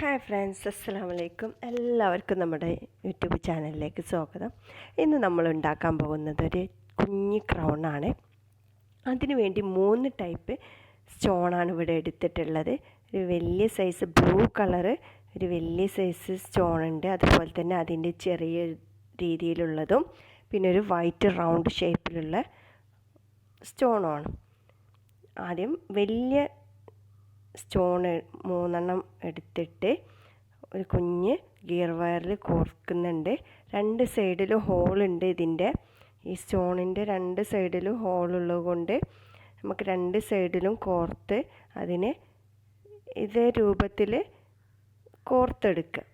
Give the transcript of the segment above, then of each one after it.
Hi friends, അസ്സലാമലൈക്കും. എല്ലാവർക്കും നമ്മുടെ യൂട്യൂബ് ചാനലിലേക്ക് സ്വാഗതം. ഇന്ന് നമ്മൾ ഉണ്ടാക്കാൻ പോകുന്നത് ഒരു കുഞ്ഞി ക്രൗണാണ്. അതിനു വേണ്ടി 3 ടൈപ്പ് സ്റ്റോണാണ് ഇവിടെ എടുത്തിട്ടുള്ളത്. ഒരു വലിയ സൈസ് ബ്ലൂ കളറ്, ഒരു വലിയ സൈസ് സ്റ്റോണുണ്ട്, അതുപോലെ തന്നെ അതിൻ്റെ ചെറിയ രീതിയിലുള്ളതും, പിന്നെ ഒരു വൈറ്റ് റൗണ്ട് ഷേപ്പിലുള്ള സ്റ്റോണാണ്. ആദ്യം വലിയ സ്റ്റോൺ 3 എടുത്തിട്ട് ഒരു കുഞ്ഞ് ഗിയർ വയറിൽ കോർക്കുന്നുണ്ട്. 2 സൈഡിലും ഹോളുണ്ട്. ഈ സ്റ്റോണിൻ്റെ 2 സൈഡിലും ഹോളുള്ളത് കൊണ്ട് നമുക്ക് 2 സൈഡിലും കോർത്ത് അതിനെ ഇതേ രൂപത്തിൽ കോർത്തെടുക്കുക.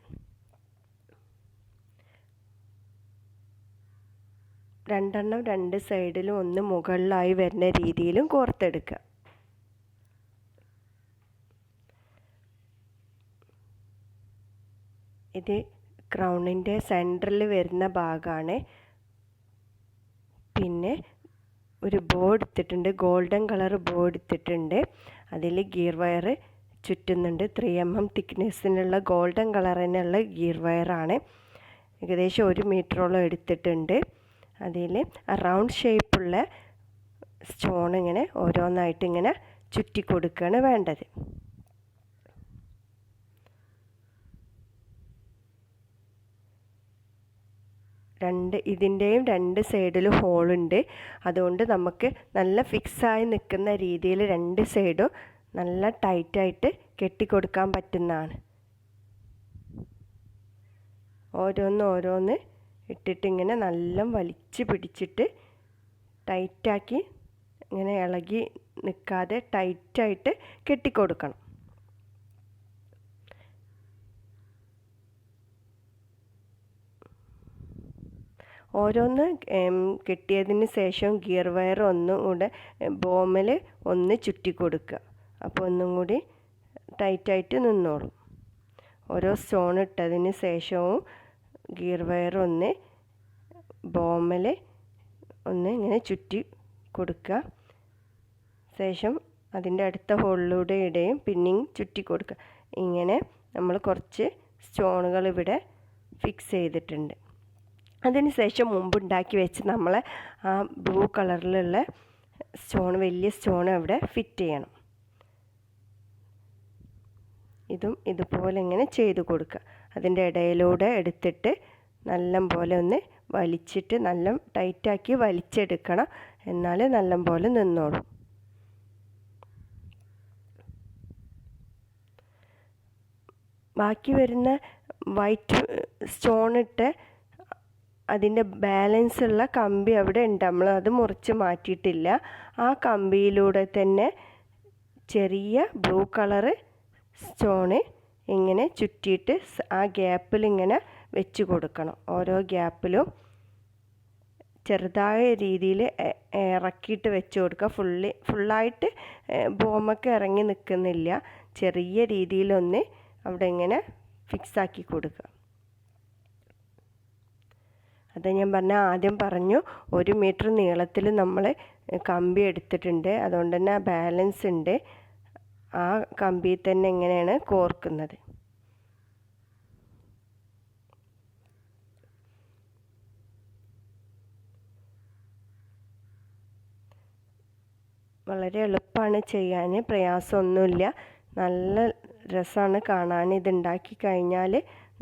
2 സൈഡിലും ഒന്ന് മുകളിലായി വരുന്ന രീതിയിലും കോർത്തെടുക്കുക. ഇത് ക്രൗണിൻ്റെ സെൻറ്ററിൽ വരുന്ന ഭാഗമാണ്. പിന്നെ ഒരു ബോ എടുത്തിട്ടുണ്ട്, ഗോൾഡൻ കളർ ബോ എടുത്തിട്ടുണ്ട്. അതിൽ ഗിയർ വയർ ചുറ്റുന്നുണ്ട്. 3mm തിക്നെസ്സിനുള്ള ഗോൾഡൻ കളർ തന്നെയുള്ള ഗിയർ വയറാണ്. ഏകദേശം 1 മീറ്ററോളം എടുത്തിട്ടുണ്ട്. അതിൽ റൗണ്ട് ഷേപ്പുള്ള സ്റ്റോൺ ഇങ്ങനെ ഓരോന്നായിട്ട് ഇങ്ങനെ ചുറ്റി കൊടുക്കുകയാണ് വേണ്ടത്. ഇതിൻ്റെയും 2 സൈഡിലും ഹോളുണ്ട്. അതുകൊണ്ട് നമുക്ക് നല്ല ഫിക്സായി നിൽക്കുന്ന രീതിയിൽ 2 സൈഡും നല്ല ടൈറ്റായിട്ട് കെട്ടിക്കൊടുക്കാൻ പറ്റുന്നതാണ്. ഓരോന്ന് ഇട്ടിട്ട് ഇങ്ങനെ നല്ല വലിച്ച് പിടിച്ചിട്ട് ടൈറ്റാക്കി, ഇങ്ങനെ ഇളകി നിൽക്കാതെ ടൈറ്റായിട്ട് കെട്ടിക്കൊടുക്കണം. ഓരോന്ന് കെട്ടിയതിന് ശേഷം ഗിയർ വയർ ഒന്നും കൂടെ ബോമിൽ ഒന്ന് ചുറ്റി കൊടുക്കുക. അപ്പോൾ ഒന്നും കൂടി ടൈറ്റായിട്ട് നിന്നോളും. ഓരോ സ്റ്റോൺ ഇട്ടതിന് ശേഷവും ഗിയർ വയർ ഒന്ന് ബോമിൽ ഒന്ന് ഇങ്ങനെ ചുറ്റി കൊടുക്കുക. ശേഷം അതിൻ്റെ അടുത്ത ഹോളിലൂടെ ഇടയും പിന്നെയും ചുറ്റി കൊടുക്കുക. ഇങ്ങനെ നമ്മൾ കുറച്ച് സ്റ്റോണുകൾ ഇവിടെ ഫിക്സ് ചെയ്തിട്ടുണ്ട്. അതിന് ശേഷം മുമ്പുണ്ടാക്കി വെച്ച് നമ്മൾ ആ ബ്ലൂ കളറിലുള്ള സ്റ്റോൺ, വലിയ സ്റ്റോൺ അവിടെ ഫിറ്റ് ചെയ്യണം. ഇതും ഇതുപോലെ ഇങ്ങനെ ചെയ്ത് കൊടുക്കുക. അതിൻ്റെ ഇടയിലൂടെ എടുത്തിട്ട് നല്ല പോലെ ഒന്ന് വലിച്ചിട്ട് നല്ല ടൈറ്റാക്കി വലിച്ചെടുക്കണം. എന്നാൽ നല്ല പോലെ നിന്നോളും. ബാക്കി വരുന്ന വൈറ്റ് സ്റ്റോൺ ഇട്ട് അതിൻ്റെ ബാലൻസ് ഉള്ള കമ്പി അവിടെ ഉണ്ട്. നമ്മൾ അത് മുറിച്ച് മാറ്റിയിട്ടില്ല. ആ കമ്പിയിലൂടെ തന്നെ ചെറിയ ബ്ലൂ കളറ് സ്റ്റോണ് ഇങ്ങനെ ചുറ്റിയിട്ട് ആ ഗ്യാപ്പിൽ ഇങ്ങനെ വെച്ച് കൊടുക്കണം. ഓരോ ഗ്യാപ്പിലും ചെറുതായ രീതിയിൽ ഇറക്കിയിട്ട് വെച്ച് കൊടുക്കുക. ഫുള്ളായിട്ട് ബോമൊക്കെ ഇറങ്ങി നിൽക്കുന്നില്ല. ചെറിയ രീതിയിലൊന്ന് അവിടെ ഇങ്ങനെ ഫിക്സാക്കി കൊടുക്കുക. അത് ഞാൻ ആദ്യം പറഞ്ഞു, 1 മീറ്റർ നീളത്തിൽ നമ്മൾ കമ്പി എടുത്തിട്ടുണ്ട്. അതുകൊണ്ട് തന്നെ ബാലൻസ് ഉണ്ട്. ആ കമ്പിയിൽ തന്നെ ഇങ്ങനെയാണ് കോർക്കുന്നത്. വളരെ എളുപ്പമാണ് ചെയ്യാൻ, പ്രയാസമൊന്നുമില്ല. നല്ല രസമാണ് കാണാൻ. ഇതുണ്ടാക്കി കഴിഞ്ഞാൽ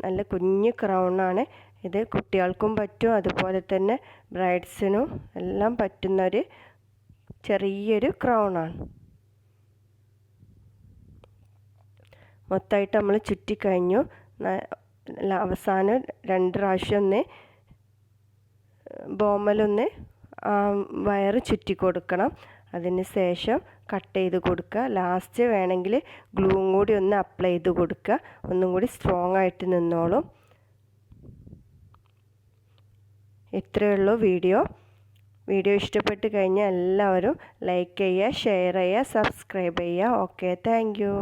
നല്ല കുഞ്ഞു ക്രൗണാണ്. ഇത് കുട്ടികൾക്കും പറ്റും, അതുപോലെ തന്നെ ബ്രൈഡ്സിനും എല്ലാം പറ്റുന്നൊരു ചെറിയൊരു ക്രൗണാണ്. മൊത്തമായിട്ട് നമ്മൾ ചുറ്റിക്കഴിഞ്ഞു. അവസാനം 2 പ്രാവശ്യം ഒന്ന് ബോമലൊന്ന് വയറ് ചുറ്റി കൊടുക്കണം. അതിന് ശേഷം കട്ട് ചെയ്ത് കൊടുക്കുക. ലാസ്റ്റ് വേണമെങ്കിൽ ഗ്ലൂവും കൂടി ഒന്ന് അപ്ലൈ ചെയ്ത് കൊടുക്കുക. ഒന്നും കൂടി സ്ട്രോങ് ആയിട്ട് നിന്നോളും. ഇത്രയേ ഉള്ളൂ വീഡിയോ ഇഷ്ടപ്പെട്ട് കഴിഞ്ഞാൽ എല്ലാവരും ലൈക്ക് ചെയ്യുക, ഷെയർ ചെയ്യുക, സബ്സ്ക്രൈബ് ചെയ്യുക. Okay, thank you.